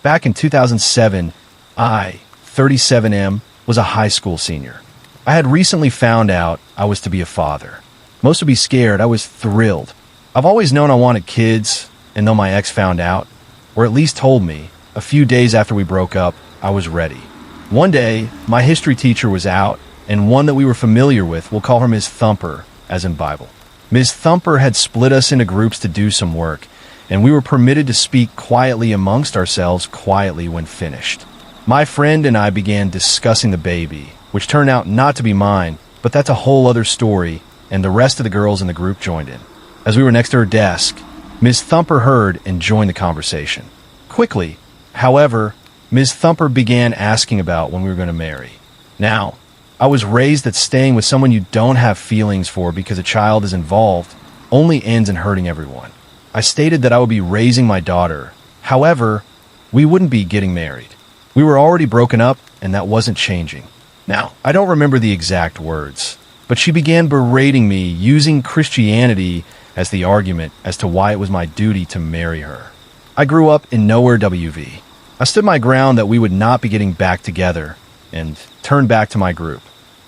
Back in 2007, I, 37M, was a high school senior. I had recently found out I was to be a father. Most would be scared. I was thrilled. I've always known I wanted kids, and though my ex found out, or at least told me, a few days after we broke up, I was ready. One day, my history teacher was out, and one that we were familiar with, we'll call her Ms. Thumper, as in Bible. Ms. Thumper had split us into groups to do some work, and we were permitted to speak quietly amongst ourselves quietly when finished. My friend and I began discussing the baby, which turned out not to be mine, but that's a whole other story, and the rest of the girls in the group joined in. As we were next to her desk, Ms. Thumper heard and joined the conversation. Quickly, however, Ms. Thumper began asking about when we were going to marry. Now, I was raised that staying with someone you don't have feelings for because a child is involved only ends in hurting everyone. I stated that I would be raising my daughter. However, we wouldn't be getting married. We were already broken up, and that wasn't changing. Now, I don't remember the exact words, but she began berating me, using Christianity as the argument as to why it was my duty to marry her. I grew up in nowhere WV. I stood my ground that we would not be getting back together, and turned back to my group.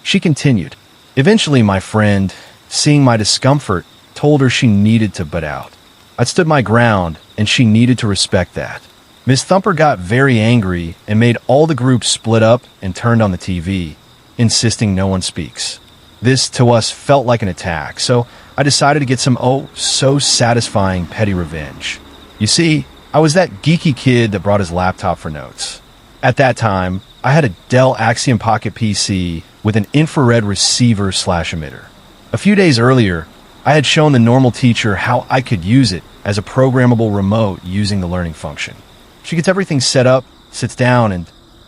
She continued. Eventually, my friend, seeing my discomfort, told her she needed to butt out. I stood my ground, and she needed to respect that. Ms. Thumper got very angry and made all the groups split up and turned on the TV, insisting no one speaks. This, to us, felt like an attack, so I decided to get some so satisfying petty revenge. You see, I was that geeky kid that brought his laptop for notes. At that time, I had a Dell Axiom Pocket PC with an infrared receiver/emitter. A few days earlier, I had shown the normal teacher how I could use it as a programmable remote using the learning function. She gets everything set up, sits down, and